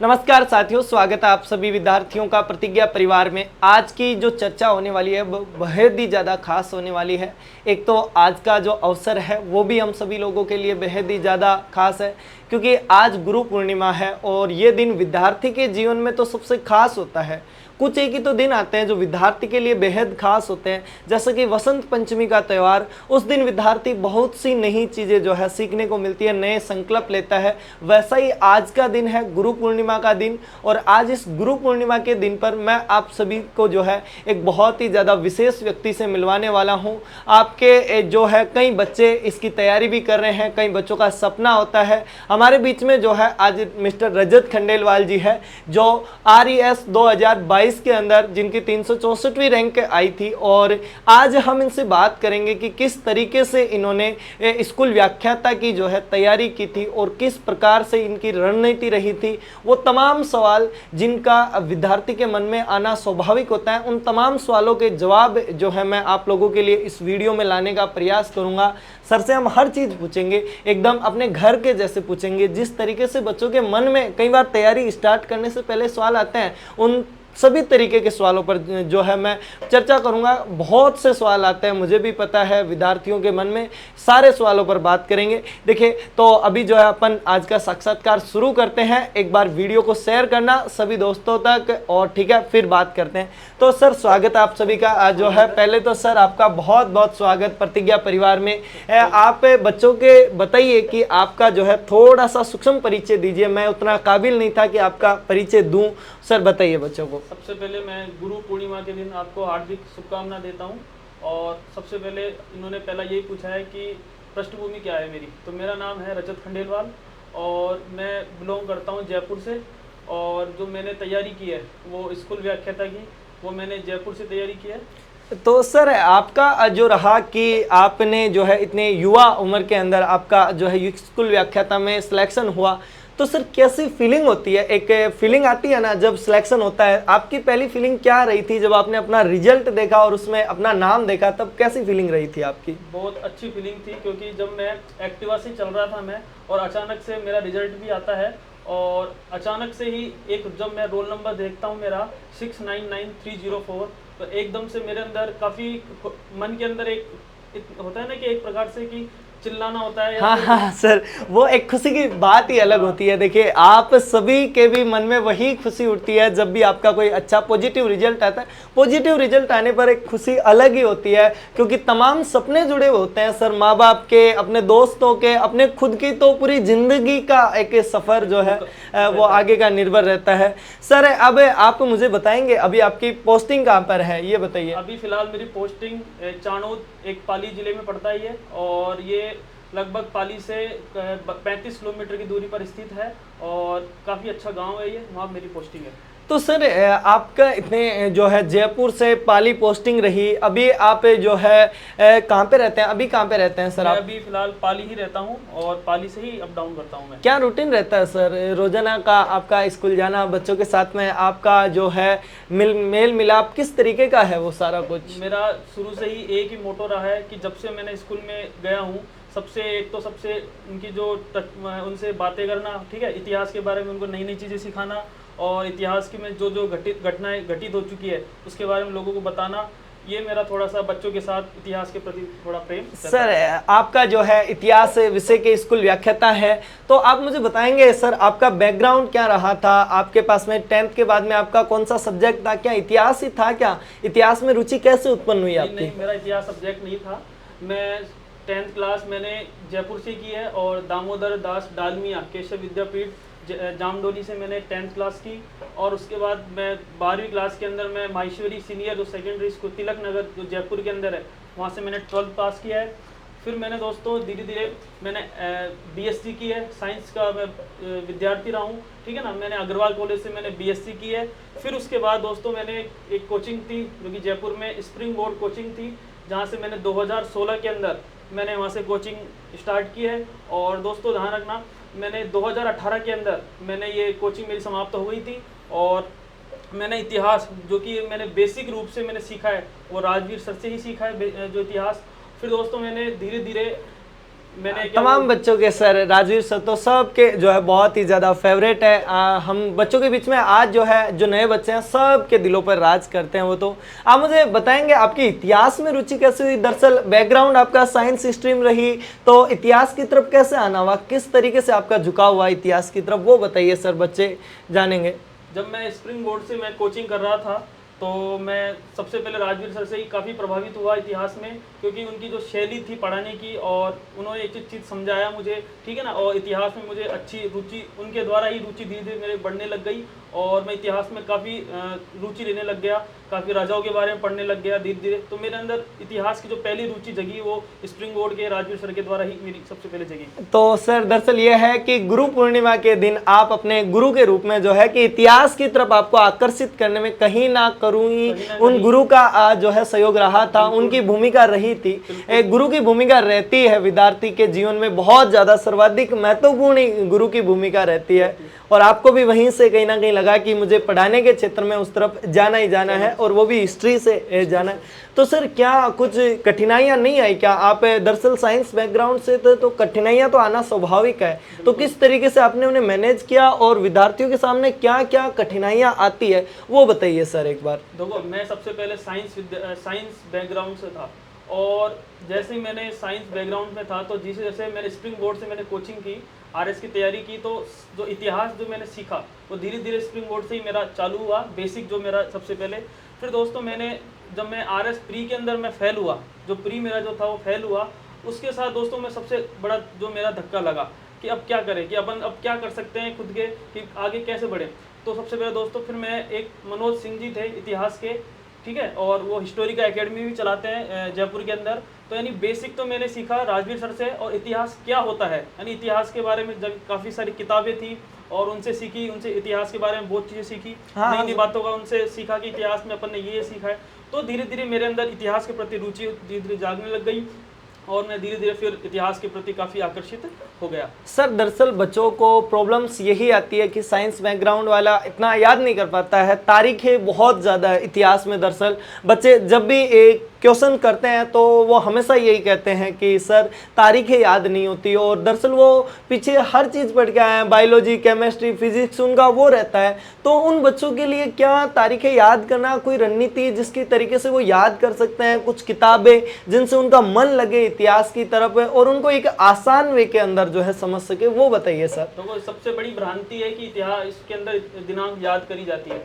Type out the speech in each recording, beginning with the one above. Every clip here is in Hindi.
नमस्कार साथियों, स्वागत है आप सभी विद्यार्थियों का प्रतिज्ञा परिवार में। आज की जो चर्चा होने वाली है वो बेहद ही ज़्यादा खास होने वाली है। एक तो आज का जो अवसर है वो भी हम सभी लोगों के लिए बेहद ही ज़्यादा खास है, क्योंकि आज गुरु पूर्णिमा है और ये दिन विद्यार्थी के जीवन में तो सबसे खास होता है। कुछ एक ही तो दिन आते हैं जो विद्यार्थी के लिए बेहद खास होते हैं, जैसे कि वसंत पंचमी का त्यौहार। उस दिन विद्यार्थी बहुत सी नई चीज़ें जो है सीखने को मिलती है, नए संकल्प लेता है। वैसा ही आज का दिन है गुरु पूर्णिमा का दिन, और आज इस गुरु पूर्णिमा के दिन पर मैं आप सभी को जो है एक बहुत ही ज़्यादा विशेष व्यक्ति से मिलवाने वाला हूँ। आपके जो है कई बच्चे इसकी तैयारी भी कर रहे हैं, कई बच्चों का सपना होता है। हमारे बीच में जो है आज मिस्टर रजत खंडेलवाल जी है, जो RES 2022 के अंदर जिनकी 364वीं रैंक आई थी, और आज हम इनसे बात करेंगे कि किस तरीके से इन्होंने स्कूल व्याख्याता की जो है तैयारी की थी और किस प्रकार से इनकी रणनीति रही थी। वो तमाम सवाल जिनका विद्यार्थी के मन में आना स्वाभाविक होता है, उन तमाम सवालों के जवाब जो है मैं आप लोगों के लिए इस वीडियो में लाने का प्रयास करूंगा। सर से हम हर चीज़ पूछेंगे, एकदम अपने घर के जैसे पूछेंगे। जिस तरीके से बच्चों के मन में कई बार तैयारी स्टार्ट करने से पहले सवाल आते हैं, उन सभी तरीके के सवालों पर जो है मैं चर्चा करूंगा। बहुत से सवाल आते हैं, मुझे भी पता है, विद्यार्थियों के मन में सारे सवालों पर बात करेंगे। देखिए, तो अभी जो है अपन आज का साक्षात्कार शुरू करते हैं। एक बार वीडियो को शेयर करना सभी दोस्तों तक, और ठीक है फिर बात करते हैं। तो सर, स्वागत आप सभी का। आज जो है पहले तो सर आपका बहुत बहुत स्वागत प्रतिज्ञा परिवार में। आप बच्चों के बताइए कि आपका जो है थोड़ा सा सूक्ष्म परिचय दीजिए। मैं उतना काबिल नहीं था कि आपका परिचय दूं। सर बताइए बच्चों को। सबसे पहले मैं गुरु पूर्णिमा के दिन आपको हार्दिक शुभकामना देता हूं। और सबसे पहले इन्होंने पहला यही पूछा है कि पृष्ठभूमि क्या है मेरी। तो मेरा नाम है रजत खंडेलवाल और मैं बिलोंग करता हूं जयपुर से। और जो मैंने तैयारी की है वो स्कूल व्याख्याता की, वो मैंने जयपुर से तैयारी की है। तो सर, आपका जो रहा कि आपने जो है इतने युवा उम्र के अंदर आपका जो है स्कूल व्याख्याता में सिलेक्शन हुआ, तो सर कैसी फीलिंग होती है? एक फीलिंग आती है ना जब सिलेक्शन होता है। आपकी पहली फीलिंग क्या रही थी जब आपने अपना रिजल्ट देखा और उसमें अपना नाम देखा, तब कैसी फीलिंग रही थी आपकी? बहुत अच्छी फीलिंग थी, क्योंकि जब मैं एक्टिवा से चल रहा था मैं, और अचानक से मेरा रिजल्ट भी आता है, और अचानक से ही एक जब मैं रोल नंबर देखता हूँ मेरा 699304, तो एकदम से मेरे अंदर काफ़ी मन के अंदर एक होता है ना कि एक प्रकार से कि चिल्लाना होता है। हाँ हाँ सर, वो एक खुशी की बात ही अलग होती है। देखिए, आप सभी के भी मन में वही खुशी उठती है जब भी आपका कोई अच्छा पॉजिटिव रिजल्ट आता है। पॉजिटिव रिजल्ट आने पर एक खुशी अलग ही होती है, क्योंकि तमाम सपने जुड़े हुए होते हैं सर, माँ बाप के, अपने दोस्तों के, अपने खुद की, तो पूरी जिंदगी का एक सफ़र जो है वो आगे का निर्भर रहता है। सर, अब आप मुझे बताएंगे अभी आपकी पोस्टिंग कहाँ पर है, ये बताइए। अभी फिलहाल मेरी पोस्टिंग चाणोद, एक पाली जिले में पड़ता ही है, और ये लगभग पाली से 35 किलोमीटर की दूरी पर स्थित है, और काफ़ी अच्छा गांव है ये, वहाँ मेरी पोस्टिंग है। तो सर, आपका इतने जो है जयपुर से पाली पोस्टिंग रही, अभी आप जो है कहाँ पे रहते हैं? अभी कहाँ पे रहते हैं सर आप? अभी फिलहाल पाली ही रहता हूँ, और पाली से ही अप डाउन करता हूँ मैं। क्या रूटीन रहता है सर रोजाना का आपका? स्कूल जाना, बच्चों के साथ में आपका जो है मेल मिलाप किस तरीके का है वो सारा कुछ? मेरा शुरू से ही एक ही मोटो रहा है कि जब से मैंने स्कूल में गया हूँ, सबसे उनकी जो उनसे बातें करना, ठीक है, इतिहास के बारे में उनको नई नई चीज़ें सिखाना, और इतिहास की में जो जो घटनाएं घटित हो चुकी है उसके बारे में लोगों को बताना। ये मेरा थोड़ा सा बच्चों के साथ इतिहास के प्रति थोड़ा प्रेम। सर, आपका जो है इतिहास विषय के स्कूल व्याख्याता है, तो आप मुझे बताएंगे सर आपका बैकग्राउंड क्या रहा था? आपके पास में 10th के बाद में आपका कौन सा सब्जेक्ट था? क्या इतिहास ही था? क्या इतिहास में रुचि कैसे उत्पन्न हुई आपकी? नहीं, मेरा इतिहास सब्जेक्ट नहीं था। मैं 10th क्लास मैंने जयपुर से की है, और दामोदर दास डालमिया केशव विद्यापीठ जामडोली से मैंने 10th क्लास की। और उसके बाद मैं 12वीं क्लास के अंदर मैं माहेश्वरी सीनियर जो सेकेंडरी स्कूल तिलक नगर जो जयपुर के अंदर है, वहाँ से मैंने 12th पास किया है। फिर मैंने दोस्तों धीरे धीरे मैंने BSc की है, साइंस का मैं विद्यार्थी रहा हूँ, ठीक है ना। मैंने अग्रवाल कॉलेज से मैंने BSc की है। फिर उसके बाद दोस्तों मैंने एक कोचिंग थी जो कि जयपुर में स्प्रिंग बोर्ड कोचिंग थी, जहाँ से मैंने 2016 के अंदर मैंने वहाँ से कोचिंग स्टार्ट की है। और दोस्तों ध्यान रखना, मैंने 2018 के अंदर मैंने ये कोचिंग मेरी समाप्त हो गई थी, और मैंने इतिहास जो कि मैंने बेसिक रूप से मैंने सीखा है वो राजवीर सर से ही सीखा है जो इतिहास। फिर दोस्तों मैंने धीरे धीरे मैंने क्या तमाम बच्चों के सर राजवीर सर तो सबके जो है बहुत ही ज़्यादा फेवरेट है। हम बच्चों के बीच में आज जो है जो नए बच्चे हैं सबके दिलों पर राज करते हैं। वो तो आप मुझे बताएंगे आपकी इतिहास में रुचि कैसे हुई? दरअसल बैकग्राउंड आपका साइंस स्ट्रीम रही, तो इतिहास की तरफ कैसे आना हुआ, किस तरीके से आपका झुकाव हुआ इतिहास की तरफ, वो बताइए सर, बच्चे जानेंगे। जब मैं स्प्रिंग बोर्ड से मैं कोचिंग कर रहा था तो मैं सबसे पहले राजवीर सर से ही काफ़ी प्रभावित हुआ इतिहास में, क्योंकि उनकी जो शैली थी पढ़ाने की और उन्होंने एक चीज़ समझाया मुझे, ठीक है ना। और इतिहास में मुझे अच्छी रुचि, उनके द्वारा ही रुचि धीरे धीरे मेरे बढ़ने लग गई और मैं इतिहास में काफ़ी रुचि लेने लग गया, काफ़ी राजाओं के बारे में पढ़ने लग गया धीरे धीरे। तो मेरे अंदर इतिहास की जो पहली रुचि जगी वो स्प्रिंग बोर्ड के राजवीर सर के द्वारा ही मेरी सबसे पहले जगी। तो सर दरअसल ये है कि गुरु पूर्णिमा के दिन आप अपने गुरु के रूप में जो है कि इतिहास की तरफ आपको आकर्षित करने में कहीं ना करूँगी उन गुरु का जो है सहयोग रहा था, उनकी भूमिका रही थी। एक गुरु की भूमिका रहती है विद्यार्थी के जीवन में, बहुत ज़्यादा सर्वाधिक महत्वपूर्ण गुरु की भूमिका रहती है। और आपको भी वहीं से कहीं ना कहीं लगा कि मुझे पढ़ाने के क्षेत्र में उस तरफ जाना ही जाना है, और वो भी हिस्ट्री से जाना है। तो सर क्या कुछ कठिनाइयाँ नहीं आई क्या? आप दरअसल साइंस बैकग्राउंड से थे तो कठिनाइयाँ तो आना स्वाभाविक है, तो किस तरीके से आपने उन्हें मैनेज किया और विद्यार्थियों के सामने क्या क्या कठिनाइयाँ आती है वो बताइए सर एक बार। देखो, मैं सबसे पहले साइंस बैकग्राउंड से था, और जैसे ही मैंने साइंस बैकग्राउंड में था तो जैसे जैसे मैंने स्प्रिंग बोर्ड से मैंने कोचिंग की, आरएस की तैयारी की, तो जो इतिहास जो मैंने सीखा वो धीरे धीरे स्प्रिंग बोर्ड से ही मेरा चालू हुआ, बेसिक जो मेरा सबसे पहले। फिर दोस्तों जब मैं आरएस प्री के अंदर मैं फेल हुआ, जो प्री मेरा जो था वो फेल हुआ, उसके साथ दोस्तों मैं सबसे बड़ा जो मेरा धक्का लगा कि अब क्या करें, कि अपन अब क्या कर सकते हैं खुद के, कि आगे कैसे बढ़े। तो सबसे पहले दोस्तों फिर मैं एक मनोज सिंह जी थे इतिहास के, ठीक है, और वो हिस्टोरी का एकेडमी भी चलाते हैं जयपुर के अंदर। तो यानी बेसिक तो मैंने सीखा राजवीर सर से, और इतिहास क्या होता है, यानी इतिहास के बारे में जब काफ़ी सारी किताबें थी और उनसे सीखी, उनसे इतिहास के बारे में बहुत चीज़ें सीखी, नई नई बातों का उनसे सीखा कि इतिहास में अपन ने ये सीखा है। तो धीरे धीरे मेरे अंदर इतिहास के प्रति रुचि धीरे धीरे जागने लग गई और मैं धीरे धीरे फिर इतिहास के प्रति काफ़ी आकर्षित हो गया। सर दरअसल बच्चों को प्रॉब्लम्स यही आती है कि साइंस बैकग्राउंड वाला इतना याद नहीं कर पाता है, तारीखें बहुत ज़्यादा है इतिहास में। दरअसल बच्चे जब भी एक क्वेश्चन करते हैं तो वो हमेशा यही कहते हैं कि सर तारीखें याद नहीं होती, और दरअसल वो पीछे हर चीज़ पढ़ के आए हैं, बायोलॉजी, केमिस्ट्री, फिजिक्स उनका वो रहता है। तो उन बच्चों के लिए क्या तारीखें याद करना कोई रणनीति जिसकी तरीके से वो याद कर सकते हैं, कुछ किताबें जिनसे उनका मन लगे इतिहास की तरफ और उनको एक आसान वे के अंदर जो है समझ सके, वो बताइए सर। तो वो सबसे बड़ी भ्रांति है कि इतिहास के अंदर दिनांक याद करी जाती है।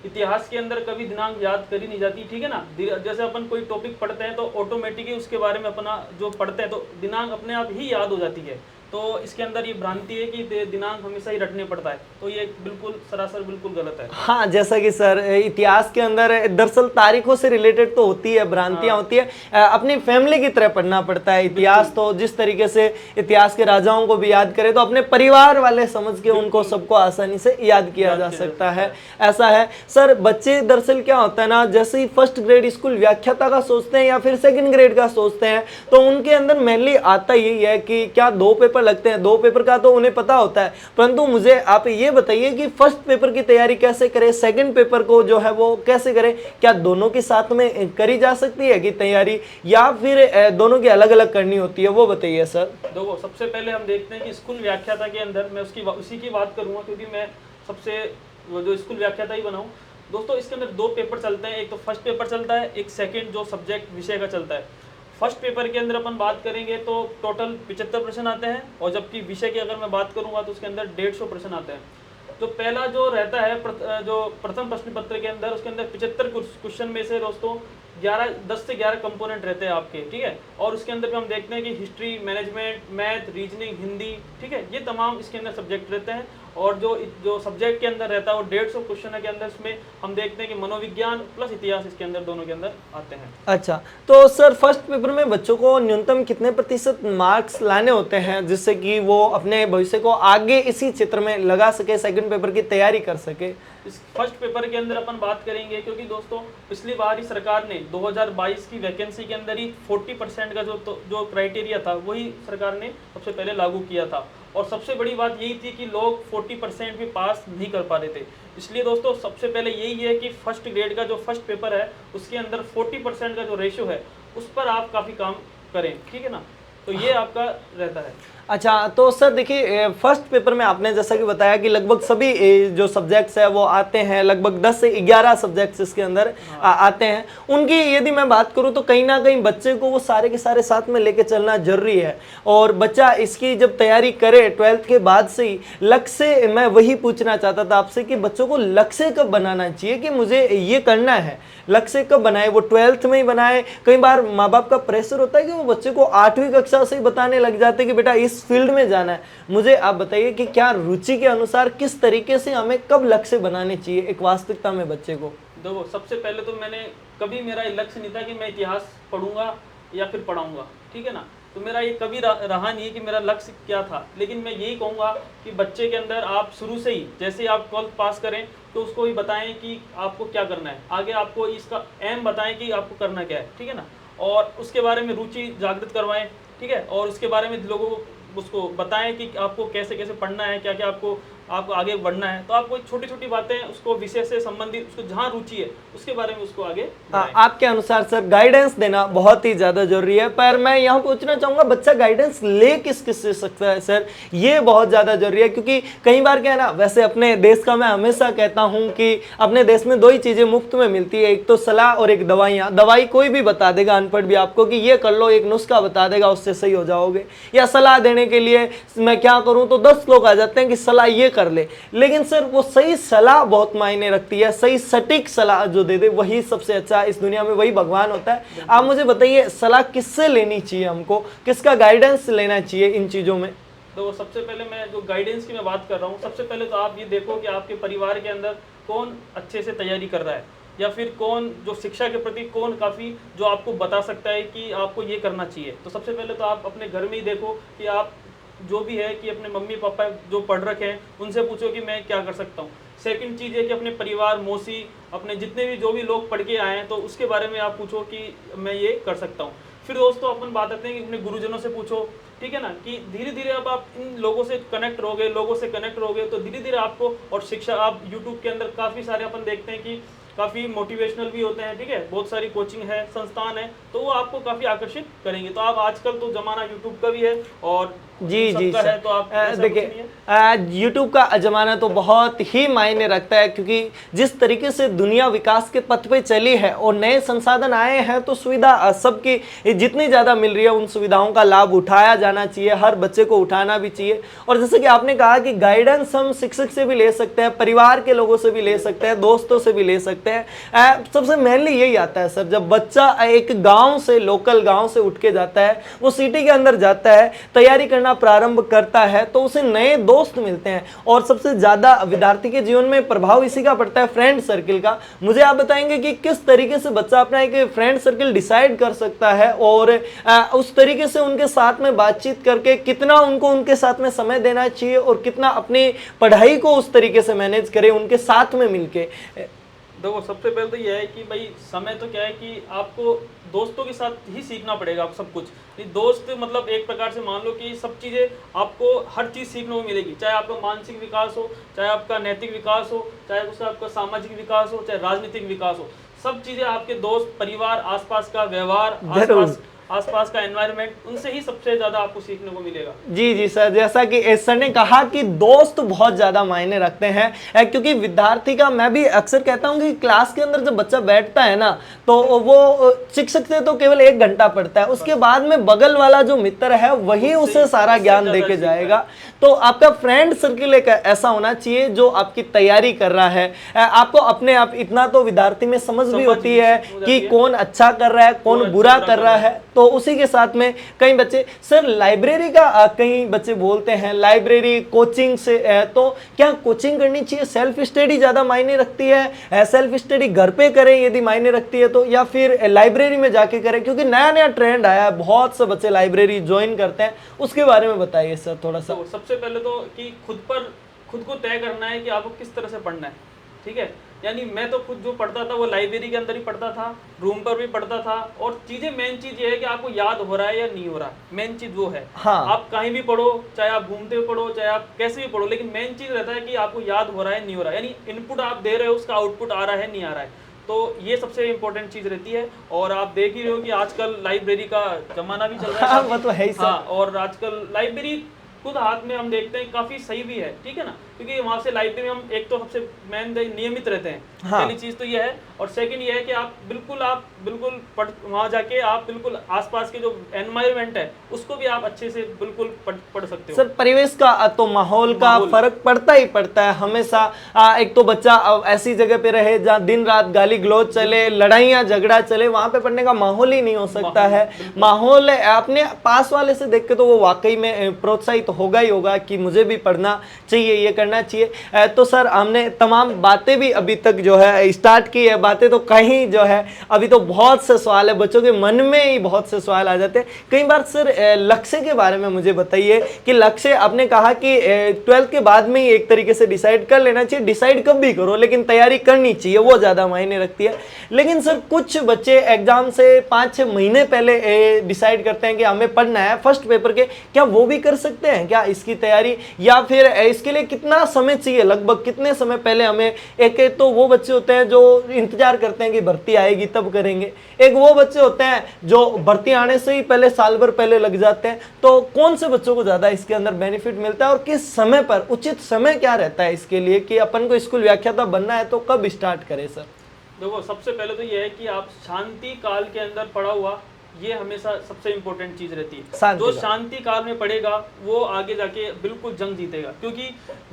इतिहास के अंदर कभी दिनांक याद करी नहीं जाती, ठीक है ना। जैसे अपन कोई टॉपिक पढ़ते हैं तो ऑटोमेटिकली उसके बारे में अपना जो पढ़ते हैं तो दिनांक अपने आप ही याद हो जाती है। तो इसके अंदर ये भ्रांति है कि दिनांक हमेशा ही रटने पड़ता है, तो ये बिल्कुल सरासर बिल्कुल गलत है। हाँ, जैसा कि सर इतिहास के अंदर दरअसल तारीखों से रिलेटेड तो होती है, भ्रांतियाँ होती है, अपनी फैमिली की तरह पढ़ना पड़ता है इतिहास। तो जिस तरीके से इतिहास के राजाओं को भी याद करें तो अपने परिवार वाले समझ के उनको सबको आसानी से याद किया जा सकता है, ऐसा है सर। बच्चे दरअसल क्या होता है ना, जैसे ही फर्स्ट ग्रेड स्कूल व्याख्याता का सोचते हैं या फिर सेकंड ग्रेड का सोचते हैं तो उनके अंदर मेनली आता यही है कि क्या 2 पेपर लगते हैं, 2 पेपर का तो उन्हें पता होता है। परंतु मुझे आप ये बताइए कि फर्स्ट पेपर की तैयारी कैसे करें, सेकंड पेपर को जो है वो कैसे करें, क्या दोनों के साथ में करी जा सकती है कि तैयारी, या फिर दोनों की अलग अलग करनी होती है, वो बताइए सर। देखो, सबसे पहले हम देखते हैं कि स्कूल व्याख्याता के अंदर मैं उसी की बात करूंगा क्योंकि मैं सबसे जो स्कूल व्याख्याता ही बनाऊं। दोस्तों इसके अंदर 2 पेपर चलते हैं, एक तो फर्स्ट पेपर चलता है, एक सेकंड जो सब्जेक्ट विषय का चलता है। फर्स्ट पेपर के अंदर अपन बात करेंगे तो टोटल 75 प्रश्न आते हैं, और जबकि विषय की अगर मैं बात करूंगा तो उसके अंदर 150 प्रश्न आते हैं। तो पहला जो रहता है जो प्रथम प्रश्न पत्र के अंदर, उसके अंदर 75 क्वेश्चन में से दोस्तों 10 से 11 कंपोनेंट रहते हैं आपके, ठीक है। और उसके अंदर भी हम देखते हैं कि history, management, math, reasoning, Hindi, ठीक है, ये तमाम इसके अंदर सब्जेक्ट रहते हैं। और जो सब्जेक्ट के अंदर रहता है वो 150 क्वेश्चन के अंदर इसमें हम देखते हैं कि मनोविज्ञान प्लस इतिहास इसके अंदर दोनों के अंदर आते हैं। अच्छा, तो सर फर्स्ट पेपर में बच्चों को न्यूनतम कितने प्रतिशत मार्क्स लाने होते हैं जिससे कि वो अपने भविष्य को आगे इसी क्षेत्र में लगा सके, सेकंड पेपर की तैयारी कर सके? इस फर्स्ट पेपर के अंदर अपन बात करेंगे क्योंकि दोस्तों पिछली बार ही सरकार ने 2022 की वैकेंसी के अंदर ही 40% का जो क्राइटेरिया था वही सरकार ने सबसे पहले लागू किया था। और सबसे बड़ी बात यही थी कि लोग 40% भी पास नहीं कर पा रहे थे। इसलिए दोस्तों सबसे पहले यही है कि फर्स्ट ग्रेड का जो फर्स्ट पेपर है उसके अंदर 40% का जो रेशो है उस पर आप काफ़ी काम करें, ठीक है ना। तो ये आपका रहता है। अच्छा, तो सर देखिए फर्स्ट पेपर में आपने जैसा कि बताया कि लगभग सभी जो सब्जेक्ट्स है वो आते हैं, लगभग 10 से 11 सब्जेक्ट्स इसके अंदर आते हैं। उनकी यदि मैं बात करूं तो कहीं ना कहीं बच्चे को वो सारे के सारे साथ में लेके चलना जरूरी है। और बच्चा इसकी जब तैयारी करे 12th के बाद से ही, लक्ष्य मैं वही पूछना चाहता था आपसे कि बच्चों को लक्ष्य कब बनाना चाहिए कि मुझे ये करना है, लक्ष्य कब बनाए? वो 12th में ही बनाए? कई बार माँ बाप का प्रेशर होता है कि वो बच्चे को 8वीं कक्षा से ही बताने लग जाते हैं कि बेटा इस फील्ड में जाना है। मुझे आप बताइए कि क्या रुचि के अनुसार किस तरीके से हमें कब लक्ष्य बनाने चाहिए एक वास्तविकता में बच्चे को? देखो, सबसे पहले तो मैंने कभी मेरा लक्ष्य नहीं था कि मैं इतिहास पढ़ूंगा या फिर पढ़ाऊंगा, ठीक है ना। तो मेरा ये कभी रहा नहीं है कि मेरा लक्ष्य क्या था। लेकिन मैं यही कहूँगा कि बच्चे के अंदर आप शुरू से ही, जैसे ही आप 12th पास करें तो उसको ही बताएं कि आपको क्या करना है, आगे आपको इसका एम बताएं कि आपको करना क्या है, ठीक है ना। और उसके बारे में रुचि जागृत करवाएं, ठीक है। और उसके बारे में लोगों को उसको बताएं कि आपको कैसे कैसे पढ़ना है, क्या क्या आपको आगे बढ़ना है। तो आपको छोटी छोटी बातें उसको विषय से संबंधित, उसको जहाँ रुचि है उसके बारे में उसको आगे बढ़ाएं। आपके अनुसार सर गाइडेंस देना बहुत ही ज़्यादा जरूरी है, पर मैं यहाँ पूछना चाहूँगा बच्चा गाइडेंस ले किस किस से सकता है सर? ये बहुत ज़्यादा जरूरी है, क्योंकि कई बार क्या है ना, वैसे अपने देश का मैं हमेशा कहता हूँ कि अपने देश में दो ही चीज़ें मुफ्त में मिलती है, एक तो सलाह और एक दवाइयाँ। दवाई कोई भी बता देगा, अनपढ़ भी आपको कि ये कर लो, एक नुस्खा बता देगा, उससे सही हो जाओगे। या सलाह देने के लिए मैं क्या करूँ तो 10 लोग आ जाते हैं कि सलाह ये कर ले। लेकिन सर वो सही सलाह बहुत मायने रखती है, सही सटीक सलाह जो दे दे वही सबसे अच्छा इस दुनिया में, वही भगवान होता है। आप मुझे बताइए सलाह किससे लेनी चाहिए, हमको किसका गाइडेंस लेना चाहिए इन चीज़ों में? तो सबसे पहले मैं जो गाइडेंस की मैं बात कर रहा हूँ, सबसे पहले तो आप ये देखो कि आपके परिवार के अंदर कौन अच्छे से तैयारी कर रहा है, या फिर कौन जो शिक्षा के प्रति कौन काफ़ी जो आपको बता सकता है कि आपको ये करना चाहिए। तो सबसे पहले तो आप अपने घर में ही देखो कि आप जो भी है कि अपने मम्मी पापा जो पढ़ रखे हैं उनसे पूछो कि मैं क्या कर सकता हूँ। सेकंड चीज़ है कि अपने परिवार, मौसी, अपने जितने भी जो भी लोग पढ़ के आए हैं तो उसके बारे में आप पूछो कि मैं ये कर सकता हूँ। फिर दोस्तों अपन बात करते हैं कि अपने गुरुजनों से पूछो, ठीक है ना। कि धीरे धीरे अब आप इन लोगों से कनेक्ट रहोगे तो धीरे धीरे आपको, और शिक्षा आप यूट्यूब के अंदर काफ़ी सारे अपन देखते हैं कि काफ़ी मोटिवेशनल भी होते हैं, ठीक है। बहुत सारी कोचिंग है, संस्थान है, तो वो आपको काफ़ी आकर्षित करेंगे। तो आप आजकल तो ज़माना यूट्यूब का भी है और जी सबका सर, है, तो आप देखिए यूट्यूब का ज़माना तो बहुत ही मायने रखता है, क्योंकि जिस तरीके से दुनिया विकास के पथ पे चली है और नए संसाधन आए हैं तो सुविधा सबकी जितनी ज़्यादा मिल रही है उन सुविधाओं का लाभ उठाया जाना चाहिए, हर बच्चे को उठाना भी चाहिए। और जैसे कि आपने कहा कि गाइडेंस हम शिक्षक से भी ले सकते हैं, परिवार के लोगों से भी ले सकते हैं, दोस्तों से भी ले सकते हैं। सबसे मेनली यही आता है सर, जब बच्चा एक गाँव से, लोकल गाँव से उठ के जाता है, वो सिटी के अंदर जाता है, तैयारी करना प्रारंभ करता है तो उसे नए दोस्त मिलते हैं। और सबसे ज्यादा विद्यार्थी के जीवन में प्रभाव इसी का पड़ता है, फ्रेंड सर्किल का। मुझे आप बताएंगे कि किस तरीके से बच्चा अपना एक फ्रेंड सर्किल डिसाइड कर सकता है और उस तरीके से उनके साथ में बातचीत करके कितना उनको उनके साथ में समय देना चाहिए और कितना अपनी पढ़ाई को उस तरीके से मैनेज करे उनके साथ में मिलके? देखो, सबसे पहले तो यह है कि भाई समय तो क्या है कि आपको दोस्तों के साथ ही सीखना पड़ेगा आप सब कुछ। दोस्त मतलब एक प्रकार से मान लो कि सब चीज़ें आपको, हर चीज़ सीखने को मिलेगी, चाहे आपका मानसिक विकास हो, चाहे आपका नैतिक विकास हो, चाहे उसका आपका सामाजिक विकास हो, चाहे राजनीतिक विकास हो। सब चीज़ें आपके दोस्त, परिवार, आसपास का व्यवहार, आसपास का एनवायरनमेंट, उनसे ही सबसे ज्यादा आपको सीखने को मिलेगा। जी जी सर, जैसा कि एस सर ने कहा कि दोस्त बहुत ज्यादा मायने रखते हैं, क्योंकि विद्यार्थी का, मैं भी अक्सर कहता हूं कि क्लास के अंदर जब बच्चा बैठता है ना तो वो शिक्षक से तो केवल 1 घंटा पढ़ता है, उसके बाद में बगल वाला जो मित्र है वही उसे सारा ज्ञान दे के जाएगा। तो आपका फ्रेंड सर्किल एक ऐसा होना चाहिए जो आपकी तैयारी कर रहा है। आपको अपने आप इतना तो विद्यार्थी में समझ भी होती है कि कौन अच्छा कर रहा है, कौन बुरा कर रहा है। तो उसी के साथ में कई बच्चे सर लाइब्रेरी का, कई बच्चे बोलते हैं लाइब्रेरी कोचिंग से, तो क्या कोचिंग करनी चाहिए? सेल्फ स्टडी ज़्यादा मायने रखती है? सेल्फ स्टडी घर पे करें यदि मायने रखती है तो, या फिर लाइब्रेरी में जाके करें? क्योंकि नया नया ट्रेंड आया है, बहुत से बच्चे लाइब्रेरी ज्वाइन करते हैं, उसके बारे में बताइए सर थोड़ा सा। तो सबसे पहले तो कि खुद को तय करना है कि आपको किस तरह से पढ़ना है, ठीक है। यानी मैं तो खुद जो पढ़ता था वो लाइब्रेरी के अंदर ही पढ़ता था, रूम पर भी पढ़ता था। और चीजें, मेन चीज ये है कि आपको याद हो रहा है या नहीं हो रहा, मेन चीज वो है। हाँ। आप कहीं भी पढ़ो, चाहे आप घूमते हुए पढ़ो, चाहे आप कैसे भी पढ़ो, लेकिन मेन चीज रहता है कि आपको याद हो रहा है नहीं हो रहा है। यानी इनपुट आप दे रहे हो, उसका आउटपुट आ रहा है नहीं आ रहा है। तो ये सबसे इम्पोर्टेंट चीज़ रहती है। और आप देख ही रहे हो कि आजकल लाइब्रेरी का ज़माना भी चल रहा है। वो तो है ही सर। हाँ, और आजकल लाइब्रेरी खुद हाथ में हम देखते हैं काफ़ी सही भी है, ठीक है ना, क्योंकि वहाँ से लाइब्रेरी में हम एक तो सबसे मेन नियमित रहते हैं। हाँ। पहली चीज़ तो ये है, और सेकंड ये है कि आप बिल्कुल पढ़ वहाँ जाके आप बिल्कुल आसपास के जो एनवायरनमेंट है उसको भी आप अच्छे से बिल्कुल पढ़ सकते हो। सर परिवेश का तो माहौल का माहौल। फर्क पड़ता ही पड़ता है हमेशा। एक तो बच्चा ऐसी जगह पे रहे जहाँ दिन रात गाली गलौज चले, लड़ाइयाँ झगड़ा चले, वहां पे पढ़ने का माहौल ही नहीं हो सकता है। माहौल अपने पास वाले से देख के तो वो वाकई में प्रोत्साहित होगा ही होगा कि मुझे भी पढ़ना चाहिए, ये करना चाहिए। तो सर हमने तमाम बातें भी अभी तक जो है स्टार्ट की है, बातें तो कहीं जो है अभी तो बहुत से सवाल है, बच्चों के मन में ही बहुत से सवाल आ जाते हैं कई बार। सर लक्ष्य के बारे में मुझे बताइए कि लक्ष्य आपने कहा कि 12th के बाद में ही एक तरीके से डिसाइड कर लेना चाहिए, डिसाइड कब भी करो लेकिन तैयारी करनी चाहिए, वो ज़्यादा मायने रखती है। लेकिन सर कुछ बच्चे एग्जाम से 5-6 महीने पहले डिसाइड करते हैं कि हमें पढ़ना है फर्स्ट पेपर के, क्या वो भी कर सकते हैं क्या इसकी तैयारी, या फिर इसके लिए कितना समय चाहिए, लगभग कितने समय पहले हमें? एक तो वो बच्चे होते हैं जो इंतजार करते हैं कि भर्ती आएगी तब करेंगे, एक वो बच्चे होते हैं जो भर्ती आने से ही पहले साल भर पहले लग जाते हैं। तो कौन से बच्चों को ज़्यादा इसके अंदर बेनिफिट मिलता है और किस समय पर, उचित समय क्या रहता है इसके लिए कि अपन को स्कूल व्याख्याता बनना है तो कब स्टार्ट करें सर? देखो, सबसे पहले तो ये है कि आप शांति काल के अंदर पढ़ा हुआ, ये हमेशा सबसे इम्पोर्टेंट चीज़ रहती है। जो शांति काल में पढ़ेगा वो आगे जाके बिल्कुल जंग जीतेगा, क्योंकि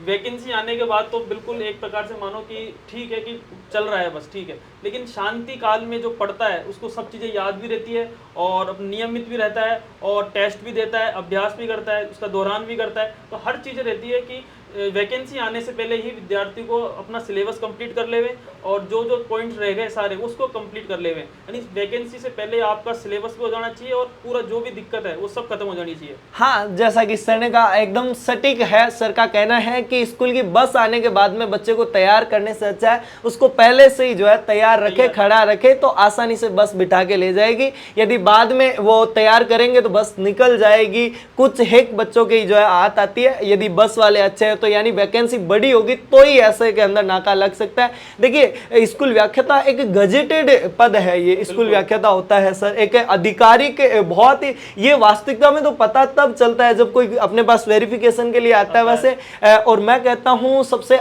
वैकेंसी आने के बाद तो बिल्कुल एक प्रकार से मानो कि ठीक है कि चल रहा है बस, ठीक है, लेकिन शांति काल में जो पढ़ता है उसको सब चीज़ें याद भी रहती है और नियमित भी रहता है और टेस्ट भी देता है, अभ्यास भी करता है, उसका दोहरान भी करता है। तो हर चीज़ रहती है कि वैकेंसी आने से पहले ही विद्यार्थी को अपना सिलेबस कंप्लीट कर लेवे और जो जो पॉइंट्स रह गए सारे उसको कंप्लीट कर लेवे। यानी वैकेंसी से पहले आपका सिलेबस भी हो जाना चाहिए और पूरा जो भी दिक्कत है वो सब खत्म हो जानी चाहिए। हाँ, जैसा कि सर ने कहा एकदम सटीक है। सर का कहना है कि स्कूल की बस आने के बाद में बच्चे को तैयार करने से अच्छा है उसको पहले से ही जो है तैयार रखे, खड़ा रखे, तो आसानी से बस बिठा के ले जाएगी। यदि बाद में वो तैयार करेंगे तो बस निकल जाएगी। कुछ हेक बच्चों की जो है आदत आती है, यदि बस वाले अच्छे हैं तो यानी वैकेंसी बड़ी होगी तो ही ऐसे के अंदर नाका लग सकता है। देखिए स्कूल व्याख्याता एक गजेटेड पद है, ये स्कूल व्याख्याता होता है सर एक आधिकारिक, बहुत ही ये वास्तविकता में तो पता तब चलता है जब कोई अपने पास वेरिफिकेशन के लिए आता है वैसे। और मैं कहता हूँ सबसे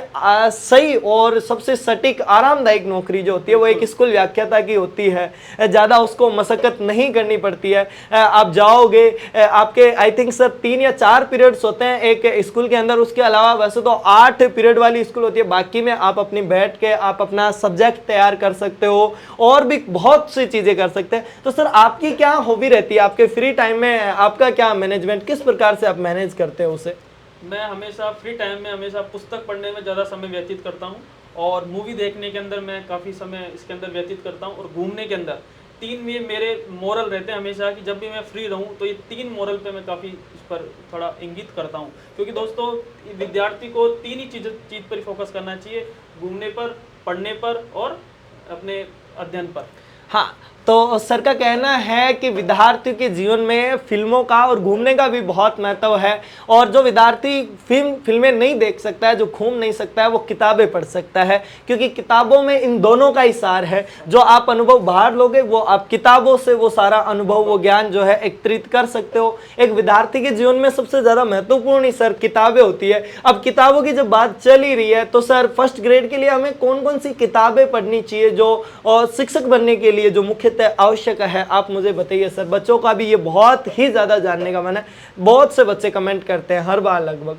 सही और सबसे सटीक आरामदायक नौकरी जो होती है वो एक स्कूल व्याख्याता की होती है। ज़्यादा उसको मशक्कत नहीं करनी पड़ती है। आप जाओगे, आपके आई थिंक सर 3 या 4 पीरियड्स होते हैं एक स्कूल के अंदर, उसके अलावा वैसे तो 8 पीरियड वाली स्कूल होती है। बाकी में आप अपनी बैठ के आप अपना सब्जेक्ट तैयार कर सकते हो और भी बहुत सी चीजें कर सकते हैं। तो सर आपकी क्या हॉबी रहती है आपके फ्री टाइम में, आपका क्या मैनेजमेंट, किस प्रकार से आप मैनेज करते हो उसे? मैं हमेशा फ्री टाइम में हमेशा पुस्तक पढ़ने में ज़्यादा समय व्यतीत करता हूँ और मूवी देखने के अंदर मैं काफ़ी समय इसके अंदर व्यतीत करता हूँ और घूमने के अंदर। 3 ये मेरे मोरल रहते हैं हमेशा कि जब भी मैं फ्री रहूं तो ये 3 मोरल पे मैं काफ़ी इस पर थोड़ा इंगित करता हूं, क्योंकि दोस्तों विद्यार्थी को 3 ही चीज़ पर ही फोकस करना चाहिए, घूमने पर, पढ़ने पर और अपने अध्ययन पर। हाँ, तो सर का कहना है कि विद्यार्थियों के जीवन में फिल्मों का और घूमने का भी बहुत महत्व है और जो विद्यार्थी फिल्में नहीं देख सकता है, जो घूम नहीं सकता है, वो किताबें पढ़ सकता है, क्योंकि किताबों में इन दोनों का ही सार है। जो आप अनुभव बाहर लोगे वो आप किताबों से वो सारा अनुभव, वो ज्ञान जो है एकत्रित कर सकते हो। एक विद्यार्थी के जीवन में सबसे ज़्यादा महत्वपूर्ण ही सर किताबें होती है। अब किताबों की जब बात चल ही रही है तो सर फर्स्ट ग्रेड के लिए हमें कौन कौन सी किताबें पढ़नी चाहिए जो और शिक्षक बनने के लिए जो मुख्य आवश्यक है, आप मुझे बताइए सर। बच्चों का भी ये बहुत ही ज़्यादा जानने का मन है, बहुत से बच्चे कमेंट करते हैं हर बार लगभग।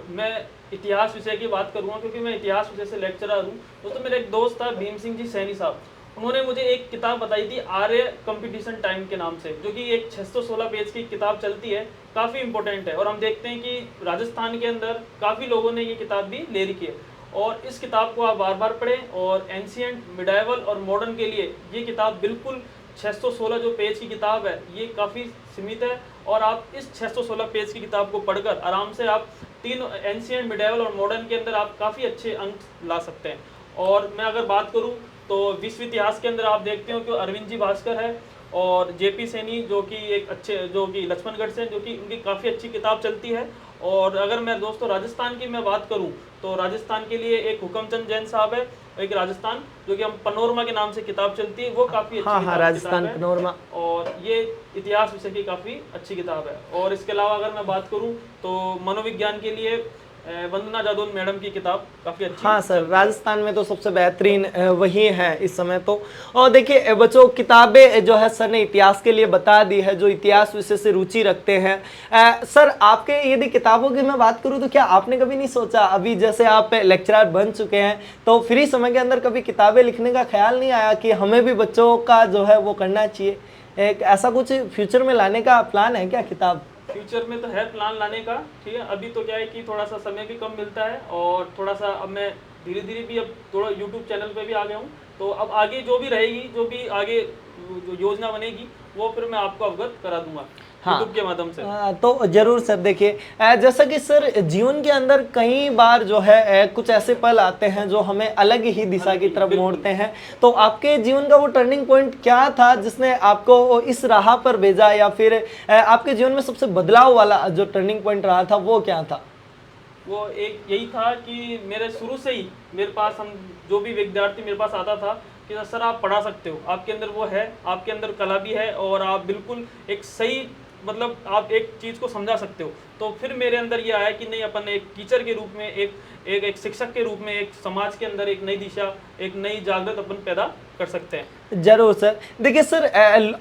मैं इतिहास विषय की बात करूँगा क्योंकि मैं इतिहास विषय से लेक्चरर हूँ। दोस्तों मेरा एक दोस्त था भीम सिंह जी सैनी साहब, उन्होंने मुझे एक किताब बताई थी आर्य कंपटीशन टाइम के नाम से, जो कि एक 616 पेज की किताब चलती है, काफ़ी इंपॉर्टेंट है। और हम देखते हैं कि राजस्थान के अंदर काफ़ी लोगों ने ये किताब भी ले रखी है और इस किताब को आप बार बार पढ़ें। और एंशिएंट, मिडाइवल और मॉडर्न के लिए ये किताब बिल्कुल 616 जो पेज की किताब है ये काफ़ी सीमित है और आप इस 616 पेज की किताब को पढ़कर आराम से आप 3 एंशिएंट, मिडाइवल और मॉडर्न के अंदर आप काफ़ी अच्छे अंक ला सकते हैं। और मैं अगर बात करूं तो विश्व इतिहास के अंदर आप देखते हो कि अरविंद जी भास्कर है और जेपी सैनी जो कि एक अच्छे, जो कि लक्ष्मणगढ़ से, जो कि उनकी काफ़ी अच्छी किताब चलती है। और अगर मैं दोस्तों राजस्थान की मैं बात करूं तो राजस्थान के लिए एक हुकमचंद जैन साहब है, एक राजस्थान जो कि हम पनोरमा के नाम से किताब चलती है, वो काफ़ी अच्छी हाँ हाँ, किताब राजस्थान है। पनोरमा। और ये इतिहास विषय की काफ़ी अच्छी किताब है। और इसके अलावा अगर मैं बात करूं तो मनोविज्ञान के लिए वंदना जादौन मैडम की किताब काफ़ी अच्छी हाँ सर, चलती है। राजस्थान में तो सबसे बेहतरीन वही है इस समय तो। और देखिए बच्चों, किताबें जो है सर ने इतिहास के लिए बता दी है, जो इतिहास विषय से रुचि रखते हैं। सर आपके यदि किताबों की मैं बात करूँ तो क्या आपने कभी नहीं सोचा, अभी जैसे आप लेक्चरर बन चुके हैं तो फ्री समय के अंदर कभी किताबें लिखने का ख्याल नहीं आया कि हमें भी बच्चों का जो है वो करना चाहिए, एक ऐसा कुछ फ्यूचर में लाने का प्लान है क्या किताब? फ्यूचर में तो है प्लान लाने का, ठीक है। अभी तो क्या है कि थोड़ा सा समय भी कम मिलता है और थोड़ा सा अब मैं धीरे धीरे भी अब थोड़ा यूट्यूब चैनल पे भी आ गया हूँ, तो अब आगे जो भी रहेगी, जो भी आगे जो योजना बनेगी वो फिर मैं आपको अवगत करा दूंगा हाँ। यूट्यूब के माध्यम से। तो जरूर सर। देखिए जैसा कि सर जीवन के अंदर कई बार जो है कुछ ऐसे पल आते हैं जो हमें अलग ही दिशा की तरफ बिल्कुल। मोड़ते हैं, तो आपके जीवन का वो टर्निंग पॉइंट क्या था जिसने आपको इस राह पर भेजा, या फिर आपके जीवन में सबसे बदलाव वाला जो टर्निंग पॉइंट रहा था वो क्या था? वो एक यही था कि मेरे शुरू से ही मेरे पास, हम जो भी विद्यार्थी मेरे पास आता था कि सर आप पढ़ा सकते हो, आपके अंदर वो है, आपके अंदर कला भी है और आप बिल्कुल एक सही, मतलब आप एक चीज़ को समझा सकते हो। तो फिर मेरे अंदर ये आया कि नहीं, अपन एक टीचर के रूप में, एक शिक्षक के रूप में एक समाज के अंदर एक नई दिशा, एक नई जागृत अपन पैदा कर सकते हैं। जरूर सर। देखिए सर,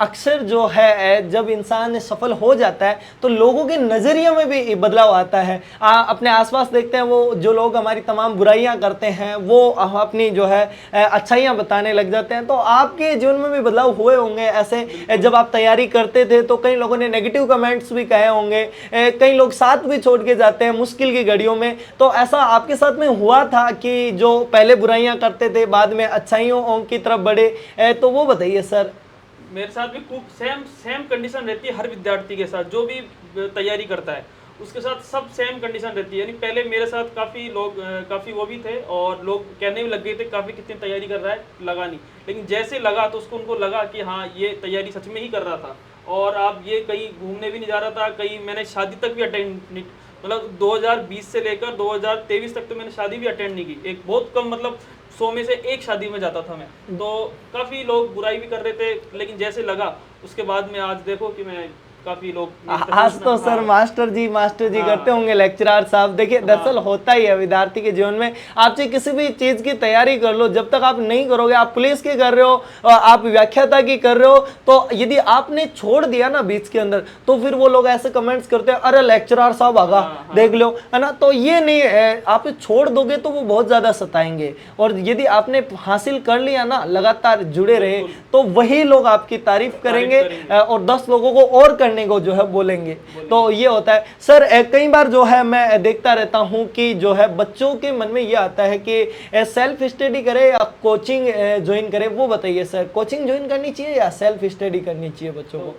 अक्सर जो है जब इंसान सफल हो जाता है तो लोगों के नज़रिए में भी बदलाव आता है। अपने आसपास देखते हैं वो जो लोग हमारी तमाम बुराइयां करते हैं वो अपनी जो है अच्छाइयां बताने लग जाते हैं। तो आपके जीवन में भी बदलाव हुए होंगे ऐसे, जब आप तैयारी करते थे तो कई लोगों ने नेगेटिव कमेंट्स भी कहे होंगे, कई लोग साथ भी छोड़ के जाते हैं मुश्किल की घड़ियों में, तो ऐसा आपके साथ में हुआ था कि जो पहले बुराइयां करते थे बाद में अच्छाइयों की तरफ बढ़े, तो वो बताइए सर। मेरे साथ भी खूब सेम सेम कंडीशन रहती है हर विद्यार्थी के साथ, जो भी तैयारी करता है उसके साथ सब सेम कंडीशन रहती है। यानी पहले मेरे साथ काफ़ी लोग काफ़ी वो भी थे और लोग कहने भी लग गए थे काफ़ी कितनी तैयारी कर रहा है, लगा नहीं। लेकिन जैसे लगा तो उनको लगा कि हाँ ये तैयारी सच में ही कर रहा था। और आप ये कहीं घूमने भी नहीं जा रहा था, कहीं मैंने शादी तक भी अटेंड नहीं, मतलब 2020 से लेकर 2023 तक तो मैंने शादी भी अटेंड नहीं की। एक बहुत कम, मतलब 100 में से एक शादी में जाता था मैं। तो काफ़ी लोग बुराई भी कर रहे थे, लेकिन जैसे लगा उसके बाद में आज देखो कि मैं काफ़ी लोग आज तो सर मास्टर जी करते होंगे लेक्चरर साहब। देखिए दरअसल होता ही है विद्यार्थी के जीवन में, आप चाहे किसी भी चीज़ की तैयारी कर लो, जब तक आप नहीं करोगे, आप पुलिस की कर रहे हो, आप व्याख्याता की कर रहे हो, तो यदि आपने छोड़ दिया ना बीच के अंदर तो फिर वो लोग ऐसे कमेंट्स करते हैं, अरे लेक्चरर साहब आगा देख लो, है ना। तो ये नहीं है, आप छोड़ दोगे तो वो बहुत ज़्यादा सताएंगे, और यदि आपने हासिल कर लिया ना, लगातार जुड़े रहे, तो वही लोग आपकी तारीफ करेंगे और 10 लोगों को और करने को जो है बोलेंगे। तो ये होता है सर। कई बार जो है मैं देखता रहता हूं कि जो है बच्चों के मन में ये आता है कि सेल्फ स्टडी करे या कोचिंग ज्वाइन करे, वो बताइए सर, कोचिंग ज्वाइन करनी चाहिए या सेल्फ स्टडी करनी चाहिए बच्चों को?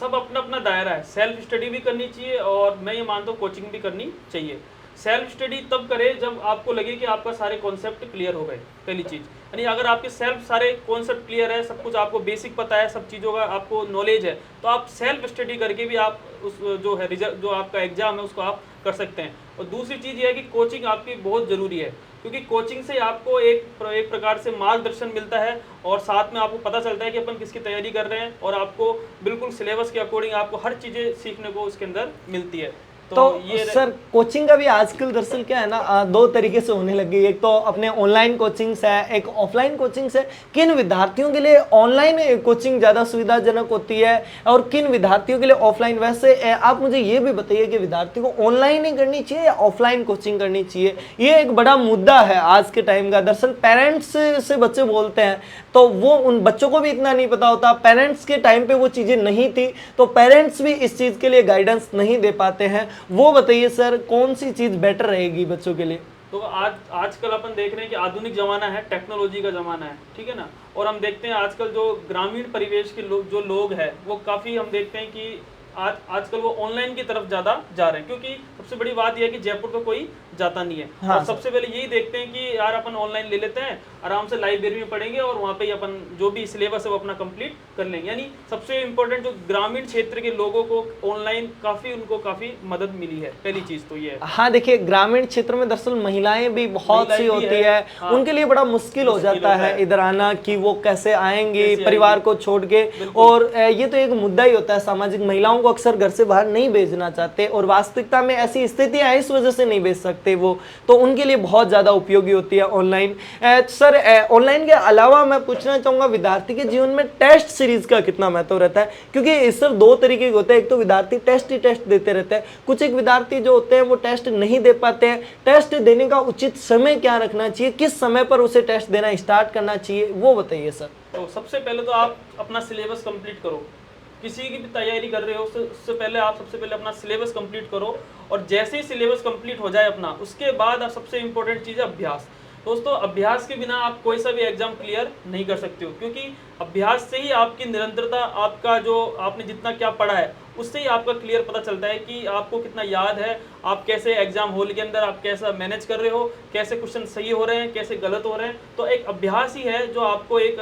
सब अपना अपना दायरा है, सेल्फ स्टडी भी करनी चाहिए और मैं ये मानता हूँ कोचिंग भी करनी चाहिए। सेल्फ स्टडी तब करें जब आपको लगे कि आपका सारे कॉन्सेप्ट क्लियर हो गए, पहली चीज़। यानी अगर आपके सेल्फ सारे कॉन्सेप्ट क्लियर है, सब कुछ आपको बेसिक पता है, सब चीज़ों का आपको नॉलेज है, तो आप सेल्फ स्टडी करके भी आप उस जो है रिजल्ट, जो आपका एग्जाम है उसको आप कर सकते हैं। और दूसरी चीज़ ये है कि कोचिंग आपकी बहुत ज़रूरी है, क्योंकि कोचिंग से आपको एक प्रकार से मार्गदर्शन मिलता है और साथ में आपको पता चलता है कि अपन किसकी तैयारी कर रहे हैं, और आपको बिल्कुल सिलेबस के अकॉर्डिंग आपको हर चीज़ें सीखने को उसके अंदर मिलती है। तो ये सर कोचिंग का भी आजकल दरअसल क्या है ना, दो तरीके से होने लगी है। एक तो अपने ऑनलाइन कोचिंग्स है, एक ऑफलाइन कोचिंग्स है। किन विद्यार्थियों के लिए ऑनलाइन कोचिंग ज़्यादा सुविधाजनक होती है और किन विद्यार्थियों के लिए ऑफलाइन? वैसे आप मुझे ये भी बताइए कि विद्यार्थी को ऑनलाइन ही करनी चाहिए या ऑफलाइन कोचिंग करनी चाहिए? ये एक बड़ा मुद्दा है आज के टाइम का। दरअसल पेरेंट्स से बच्चे बोलते हैं तो वो उन बच्चों को भी इतना नहीं पता होता, पेरेंट्स के टाइम पे वो चीज़ें नहीं थी तो पेरेंट्स भी इस चीज़ के लिए गाइडेंस नहीं दे पाते हैं। वो बताइए सर, कौन सी चीज़ बेटर रहेगी बच्चों के लिए? तो आजकल अपन देख रहे हैं कि आधुनिक ज़माना है, टेक्नोलॉजी का ज़माना है, ठीक है ना। और हम देखते हैं आजकल जो ग्रामीण परिवेश के लोग हैं वो काफ़ी, हम देखते हैं कि आजकल वो ऑनलाइन की तरफ ज़्यादा जा रहे हैं, क्योंकि सबसे बड़ी बात यह है कि जयपुर तो कोई जाता नहीं है। हाँ और सबसे पहले यही देखते हैं कि यार अपन ऑनलाइन ले लेते हैं, आराम से लाइब्रेरी में पढ़ेंगे और वहाँ पे ही अपन जो भी सिलेबस है वो अपना कंप्लीट कर लेंगे। यानी सबसे इम्पोर्टेंट जो ग्रामीण क्षेत्र के लोगों को ऑनलाइन उनको काफ़ी मदद मिली है, पहली चीज़ तो ये है। हाँ देखिए, ग्रामीण क्षेत्र में दरअसल महिलाएं भी बहुत सी होती है, हाँ। उनके लिए बड़ा मुश्किल हो जाता है इधर आना कि वो कैसे आएंगी परिवार को छोड़ के। और ये तो एक मुद्दा ही होता है सामाजिक, महिलाओं को अक्सर घर से बाहर नहीं भेजना चाहते और वास्तविकता में ऐसी स्थितियां हैं, इस वजह से नहीं भेज सकते वो, तो उनके लिए बहुत ज्यादा उपयोगी होती है ऑनलाइन। सर ऑनलाइन के अलावा मैं पूछना चाहूंगा विद्यार्थी के जीवन में टेस्ट सीरीज का कितना महत्व रहता है, क्योंकि सर दो तरीके के होते हैं, एक तो विद्यार्थी टेस्ट ही टेस्ट देते रहते हैं, कुछ एक विद्यार्थी जो होते हैं वो टेस्ट नहीं दे पाते हैं। टेस्ट देने का उचित समय क्या रखना चाहिए, किस समय पर उसे टेस्ट देना स्टार्ट करना चाहिए, वो बताइए सर। तो सबसे पहले तो आप अपना सिलेबस कंप्लीट करो, किसी की भी तैयारी कर रहे हो उससे पहले आप सबसे पहले अपना सिलेबस कंप्लीट करो। और जैसे ही सिलेबस कंप्लीट हो जाए अपना, उसके बाद आप सबसे इंपॉर्टेंट चीज़ है अभ्यास। दोस्तों अभ्यास के बिना आप कोई सा भी एग्जाम क्लियर नहीं कर सकते हो, क्योंकि अभ्यास से ही आपकी निरंतरता, आपका जो आपने जितना क्या पढ़ा है उससे ही आपका क्लियर पता चलता है कि आपको कितना याद है, आप कैसे एग्जाम हॉल के अंदर आप कैसा मैनेज कर रहे हो, कैसे क्वेश्चन सही हो रहे हैं, कैसे गलत हो रहे हैं। तो एक अभ्यास ही है जो आपको एक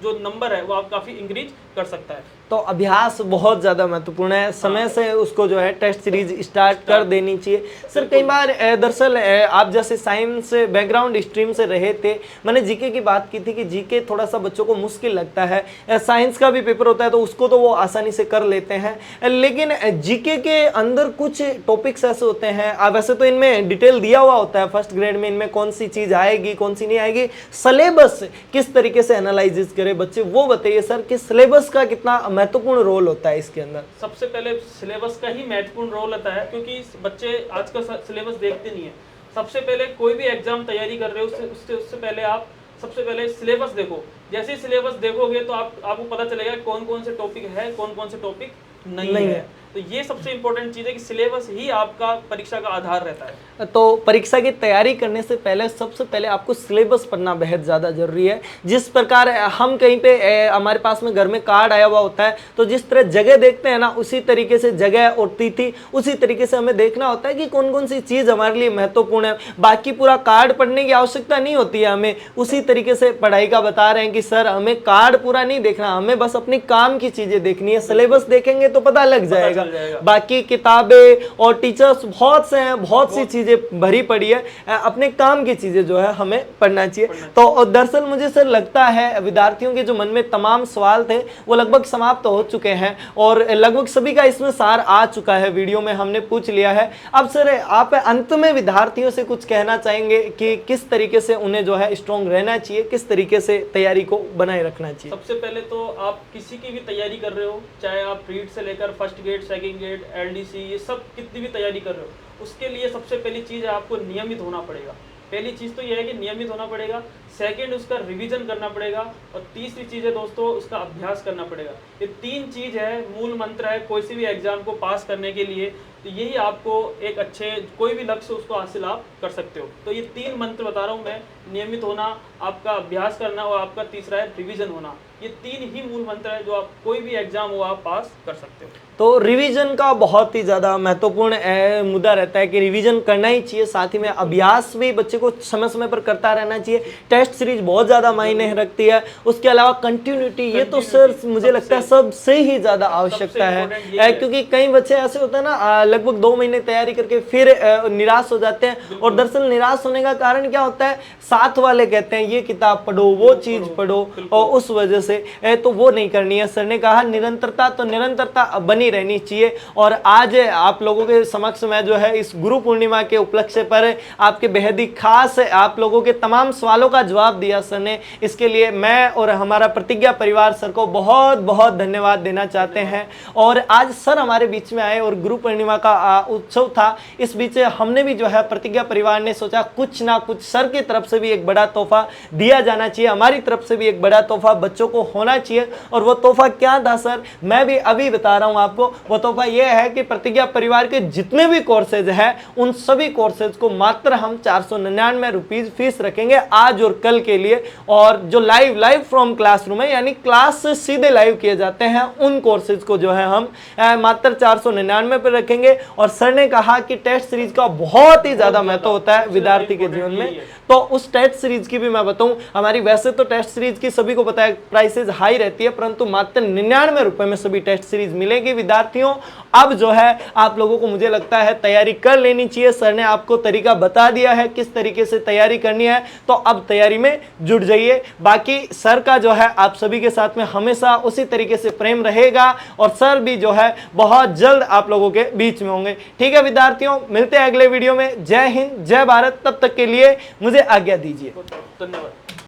जो नंबर है वो आप काफ़ी इंक्रीज कर सकता है। तो अभ्यास बहुत ज़्यादा महत्वपूर्ण है, समय से उसको जो है टेस्ट सीरीज स्टार्ट कर देनी चाहिए। सर कई बार दरअसल आप जैसे साइंस बैकग्राउंड स्ट्रीम से रहे थे, मैंने जीके की बात की थी कि जीके थोड़ा सा बच्चों को मुश्किल लगता है, साइंस का भी पेपर होता है तो उसको तो वो आसानी से कर लेते हैं, लेकिन जीके के अंदर कुछ टॉपिक्स ऐसे होते हैं, वैसे तो इनमें डिटेल दिया हुआ होता है फर्स्ट ग्रेड में, इनमें कौन सी चीज़ आएगी कौन सी नहीं आएगी, सिलेबस किस तरीके से एनालिसिस करे बच्चे, वो बताइए सर कि सिलेबस का कितना महत्वपूर्ण रोल होता है इसके अंदर। सबसे पहले सिलेबस का ही महत्वपूर्ण रोल होता है, क्योंकि बच्चे आज का सिलेबस देखते नहीं है। सबसे पहले कोई भी एग्जाम तैयारी कर रहे हो उससे पहले आप सबसे पहले सिलेबस देखो। जैसे ही सिलेबस देखोगे तो आपको पता चलेगा कौन कौन से टॉपिक है, कौन कौन से टॉपिक नहीं है। तो ये सबसे इंपॉर्टेंट चीज़ है कि सिलेबस ही आपका परीक्षा का आधार रहता है। तो परीक्षा की तैयारी करने से पहले सबसे पहले आपको सिलेबस पढ़ना बेहद ज़्यादा जरूरी है। जिस प्रकार हम कहीं पे हमारे पास में घर में कार्ड आया हुआ होता है, तो जिस तरह जगह देखते हैं ना, उसी तरीके से जगह और तिथि उसी तरीके से हमें देखना होता है कि कौन कौन सी चीज़ हमारे लिए महत्वपूर्ण है। बाकी पूरा कार्ड पढ़ने की आवश्यकता नहीं होती है हमें, उसी तरीके से पढ़ाई का बता रहे हैं कि सर हमें कार्ड पूरा नहीं देखना, हमें बस अपनी काम की चीज़ें देखनी है। सिलेबस देखेंगे तो पता लग जाएगा, बाकी किताबें और टीचर्स बहुत से हैं, बहुत सी चीजें भरी पड़ी है, अपने काम की चीजें जो है हमें पढ़ना चाहिए। तो दरअसल मुझे सर लगता है विद्यार्थियों के जो मन में तमाम सवाल थे वो लगभग समाप्त हो चुके हैं और लगभग सभी का इसमें सार आ चुका है, वीडियो में हमने पूछ लिया है। अब सर आप अंत में विद्यार्थियों से कुछ कहना चाहेंगे कि किस तरीके से उन्हें जो है स्ट्रॉन्ग रहना चाहिए, किस तरीके से तैयारी को बनाए रखना चाहिए? सबसे पहले तो आप किसी की भी तैयारी कर रहे हो, चाहे आप प्रीड से लेकर first grade, second grade, LDC, ये सब कितनी भी तैयारी कर रहे हो, उसके लिए सबसे पहली चीज़ है आपको नियमित होना पड़ेगा। पहली चीज़ तो यह है कि नियमित होना पड़ेगा, सेकंड उसका रिवीजन करना पड़ेगा, और तीसरी चीज़ है दोस्तों उसका अभ्यास करना पड़ेगा। ये तीन चीज़ है, मूल मंत्र है कोई सी भी एग्जाम को पास करने के लिए। तो यही आपको एक अच्छे कोई भी लक्ष्य उसको हासिल आप कर सकते हो। तो ये तीन मंत्र बता रहा हूँ मैं, नियमित होना, आपका अभ्यास करना और आपका तीसरा है रिवीजन होना। ये तीन ही मूल मंत्र है जो आप कोई भी एग्जाम हो आप पास कर सकते हो। तो रिवीजन का बहुत ही ज़्यादा महत्वपूर्ण मुद्दा रहता है कि रिवीजन करना ही चाहिए, साथ ही में अभ्यास भी बच्चे को समय समय पर करता रहना चाहिए। टेस्ट सीरीज बहुत ज़्यादा मायने रखती है, उसके अलावा कंटिन्यूटी, ये तो सर मुझे लगता है सबसे ही ज़्यादा आवश्यकता है, क्योंकि कई बच्चे ऐसे होते हैं ना लगभग 2 महीने तैयारी करके फिर निराश हो जाते हैं। और दरअसल निराश होने का कारण क्या होता है, साथ वाले कहते हैं ये किताब पढ़ो, वो चीज़ पढ़ो, और उस वजह से तो वो नहीं करनी है। सर ने कहा निरंतरता, तो निरंतरता बनी रहनी चाहिए। और आज आप लोगों के समक्ष मैं जो है इस गुरु पूर्णिमा के उपलक्ष्य पर आपके बेहद ही खास आप लोगों के तमाम सवालों का जवाब दिया सर ने, इसके लिए मैं और हमारा प्रतिज्ञा परिवार सर को बहुत बहुत धन्यवाद देना चाहते हैं। और आज सर हमारे बीच में आए और गुरु पूर्णिमा का उत्सव था, इस बीच हमने भी जो है प्रतिज्ञा परिवार ने सोचा कुछ ना कुछ सर की तरफ से भी एक बड़ा तोहफा दिया जाना चाहिए, हमारी तरफ से भी एक बड़ा तोहफा बच्चों को होना चाहिए। और वो तोहफा क्या था सर, मैं भी अभी बता रहा हूँ आपको। वो तोहफा ये है कि प्रतिज्ञा परिवार के जितने भी कोर्सेज हैं उन सभी कोर्सेज को मात्र हम 499 रुपीज फीस रखेंगे आज और कल के लिए। और जो लाइव फ्रॉम क्लासरूम है, यानी क्लास से सीधे लाइव किए जाते हैं, उन कोर्सेज को जो है हम मात्र 499 पर रखेंगे। चाहिए। और सर ने कहा कि टेस्ट सीरीज का बहुत ही ज्यादा महत्व होता है विद्यार्थी के जीवन में, तो उस टेस्ट सीरीज की भी मैं बताऊं, हमारी वैसे तो टेस्ट सीरीज की सभी को पता है प्राइसेस हाई रहती है, परंतु मात्र 99 रुपए में सभी टेस्ट सीरीज मिलेगी विद्यार्थियों। अब जो है आप लोगों को मुझे लगता है तैयारी कर लेनी चाहिए। सर ने आपको तरीका बता दिया है किस तरीके से तैयारी करनी है, तो अब तैयारी में जुट जाइए। बाकी सर का जो है आप सभी के साथ में हमेशा उसी तरीके से प्रेम रहेगा और सर भी जो है बहुत जल्द आप लोगों के बीच में होंगे। ठीक है विद्यार्थियों, मिलते हैं अगले वीडियो में। जय हिंद, जय भारत। तब तक के लिए मुझे आज्ञा दीजिए। धन्यवाद।